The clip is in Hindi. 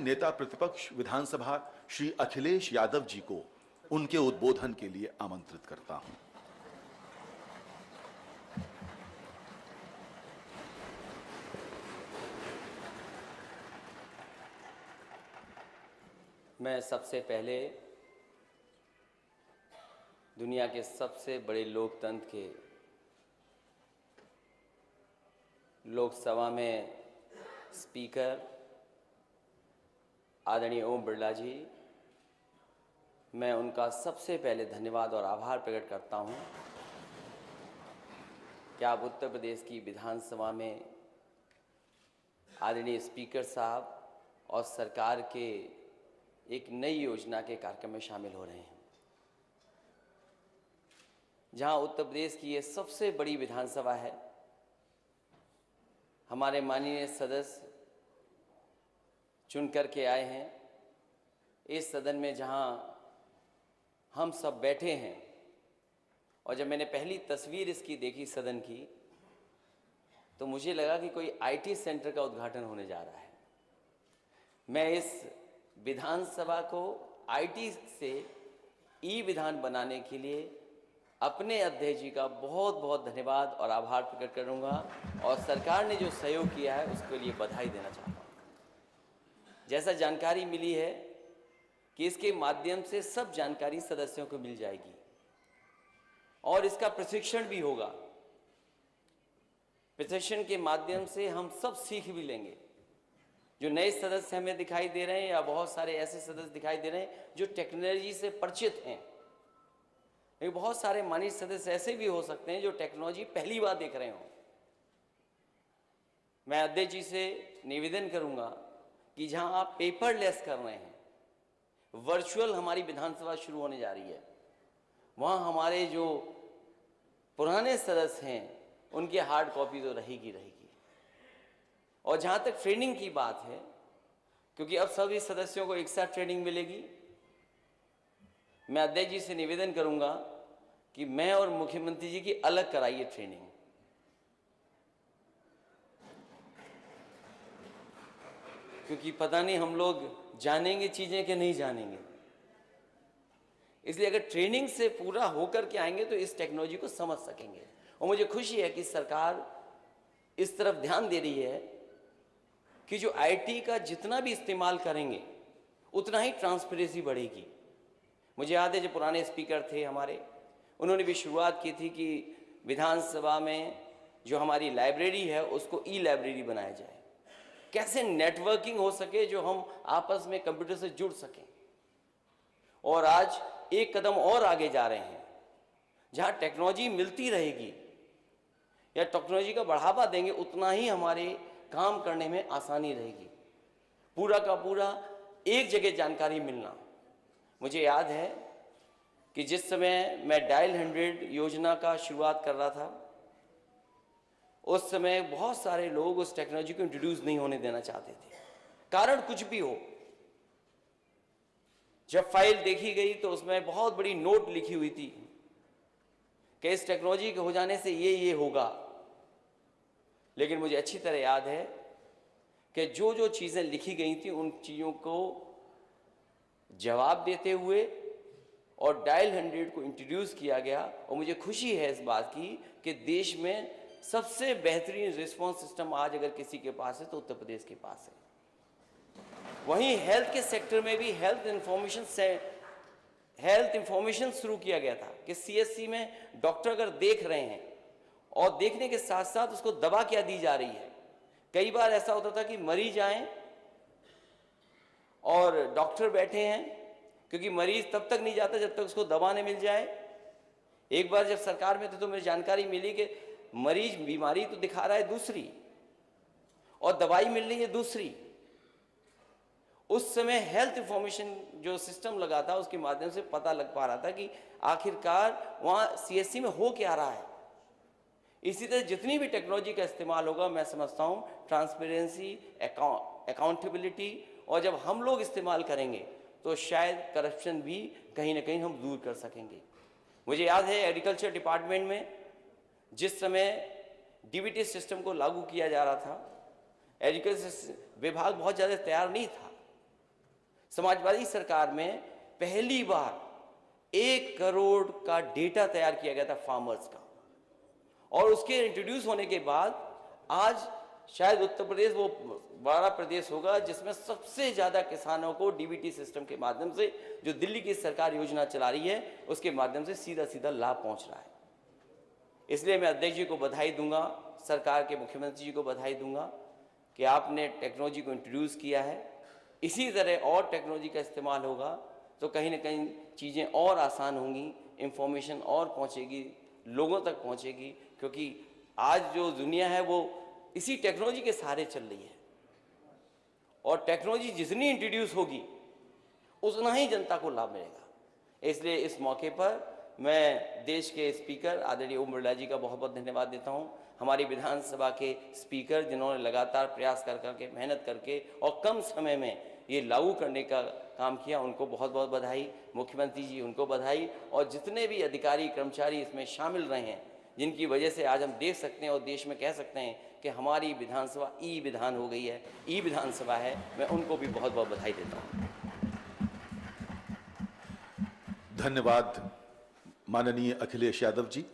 नेता प्रतिपक्ष विधानसभा श्री अखिलेश यादव जी को उनके उद्बोधन के लिए आमंत्रित करता हूं। मैं सबसे पहले दुनिया के सबसे बड़े लोकतंत्र के लोकसभा में स्पीकर आदरणीय ओम बिरला जी, मैं उनका सबसे पहले धन्यवाद और आभार प्रकट करता हूं कि आप उत्तर प्रदेश की विधानसभा में आदरणीय स्पीकर साहब और सरकार के एक नई योजना के कार्यक्रम में शामिल हो रहे हैं, जहां उत्तर प्रदेश की ये सबसे बड़ी विधानसभा है। हमारे माननीय सदस्य चुन करके आए हैं इस सदन में, जहां हम सब बैठे हैं। और जब मैंने पहली तस्वीर इसकी देखी सदन की, तो मुझे लगा कि कोई आईटी सेंटर का उद्घाटन होने जा रहा है। मैं इस विधानसभा को आईटी से ई विधान बनाने के लिए अपने अध्यक्ष जी का बहुत बहुत धन्यवाद और आभार प्रकट करूंगा, और सरकार ने जो सहयोग किया है उसके लिए बधाई देना चाहता हूं। जैसा जानकारी मिली है कि इसके माध्यम से सब जानकारी सदस्यों को मिल जाएगी और इसका प्रशिक्षण भी होगा। प्रशिक्षण के माध्यम से हम सब सीख भी लेंगे। जो नए सदस्य हमें दिखाई दे रहे हैं या बहुत सारे ऐसे सदस्य दिखाई दे रहे हैं जो टेक्नोलॉजी से परिचित हैं, लेकिन बहुत सारे माननीय सदस्य ऐसे भी हो सकते हैं जो टेक्नोलॉजी पहली बार देख रहे हों। मैं अध्यक्ष जी से निवेदन करूंगा कि जहां आप पेपरलेस कर रहे हैं, वर्चुअल हमारी विधानसभा शुरू होने जा रही है, वहां हमारे जो पुराने सदस्य हैं उनकी हार्ड कॉपी तो रहेगी। और जहां तक ट्रेनिंग की बात है, क्योंकि अब सभी सदस्यों को एक साथ ट्रेनिंग मिलेगी, मैं अध्यक्ष जी से निवेदन करूंगा कि मैं और मुख्यमंत्री जी की अलग कराइए ट्रेनिंग। क्योंकि पता नहीं हम लोग जानेंगे चीजें कि नहीं जानेंगे। इसलिए अगर ट्रेनिंग से पूरा होकर के आएंगे तो इस टेक्नोलॉजी को समझ सकेंगे। और मुझे खुशी है कि सरकार इस तरफ ध्यान दे रही है कि जो आईटी का जितना भी इस्तेमाल करेंगे उतना ही ट्रांसपेरेंसी बढ़ेगी। मुझे याद है जो पुराने स्पीकर थे हमारे, उन्होंने भी शुरुआत की थी कि विधानसभा में जो हमारी लाइब्रेरी है उसको ई लाइब्रेरी बनाया जाए, कैसे नेटवर्किंग हो सके, जो हम आपस में कंप्यूटर से जुड़ सकें। और आज एक कदम और आगे जा रहे हैं, जहां टेक्नोलॉजी मिलती रहेगी या टेक्नोलॉजी का बढ़ावा देंगे उतना ही हमारे काम करने में आसानी रहेगी। पूरा का पूरा एक जगह जानकारी मिलना। मुझे याद है कि जिस समय मैं डायल 100 योजना का शुरुआत कर रहा था, उस समय बहुत सारे लोग उस टेक्नोलॉजी को इंट्रोड्यूस नहीं होने देना चाहते थे, कारण कुछ भी हो। जब फाइल देखी गई तो उसमें बहुत बड़ी नोट लिखी हुई थी कि इस टेक्नोलॉजी के हो जाने से ये होगा। लेकिन मुझे अच्छी तरह याद है कि जो जो चीजें लिखी गई थी उन चीजों को जवाब देते हुए और डायल 100 को इंट्रोड्यूस किया गया। और मुझे खुशी है इस बात की कि देश में सबसे बेहतरीन रिस्पांस सिस्टम आज अगर किसी के पास है तो उत्तर प्रदेश के पास है। वहीं हेल्थ के सेक्टर में भी हेल्थ इंफॉर्मेशन शुरू किया गया था कि सीएससी में डॉक्टर अगर देख रहे हैं और देखने के साथ साथ उसको दवा क्या दी जा रही है। कई बार ऐसा होता था कि मरीज आए और डॉक्टर बैठे हैं, क्योंकि मरीज तब तक नहीं जाता जब तक उसको दवा नहीं मिल जाए। एक बार जब सरकार में थे तो मुझे जानकारी मिली कि मरीज बीमारी तो दिखा रहा है दूसरी और दवाई मिल रही है दूसरी। उस समय हेल्थ इंफॉर्मेशन जो सिस्टम लगा था उसके माध्यम से पता लग पा रहा था कि आखिरकार वहां सीएससी में हो क्या रहा है। इसी तरह जितनी भी टेक्नोलॉजी का इस्तेमाल होगा, मैं समझता हूं ट्रांसपेरेंसी, अकाउंटेबिलिटी, और जब हम लोग इस्तेमाल करेंगे तो शायद करप्शन भी कहीं ना कहीं हम दूर कर सकेंगे। मुझे याद है एग्रीकल्चर डिपार्टमेंट में जिस समय डीबीटी सिस्टम को लागू किया जा रहा था, एजुकेशन विभाग बहुत ज़्यादा तैयार नहीं था। समाजवादी सरकार में पहली बार 1 करोड़ का डेटा तैयार किया गया था फार्मर्स का, और उसके इंट्रोड्यूस होने के बाद आज शायद उत्तर प्रदेश वो बड़ा प्रदेश होगा जिसमें सबसे ज्यादा किसानों को डीबीटी सिस्टम के माध्यम से, जो दिल्ली की सरकार योजना चला रही है उसके माध्यम से सीधा सीधा लाभ पहुंच रहा है। इसलिए मैं अध्यक्ष जी को बधाई दूंगा, सरकार के मुख्यमंत्री जी को बधाई दूंगा कि आपने टेक्नोलॉजी को इंट्रोड्यूस किया है। इसी तरह और टेक्नोलॉजी का इस्तेमाल होगा तो कहीं ना कहीं चीज़ें और आसान होंगी, इंफॉर्मेशन और पहुंचेगी, लोगों तक पहुंचेगी, क्योंकि आज जो दुनिया है वो इसी टेक्नोलॉजी के सहारे चल रही है, और टेक्नोलॉजी जितनी इंट्रोड्यूस होगी उतना ही जनता को लाभ मिलेगा। इसलिए इस मौके पर मैं देश के स्पीकर आदरणीय ओम बिरला जी का बहुत बहुत धन्यवाद देता हूं, हमारी विधानसभा के स्पीकर जिन्होंने लगातार प्रयास कर करके, मेहनत करके और कम समय में ये लागू करने का काम किया, उनको बहुत बहुत बधाई। मुख्यमंत्री जी उनको बधाई, और जितने भी अधिकारी कर्मचारी इसमें शामिल रहे हैं, जिनकी वजह से आज हम देख सकते हैं और देश में कह सकते हैं कि हमारी विधानसभा ई विधान हो गई है, ई विधानसभा है, मैं उनको भी बहुत बहुत बधाई देता हूँ। धन्यवाद माननीय अखिलेश यादव जी।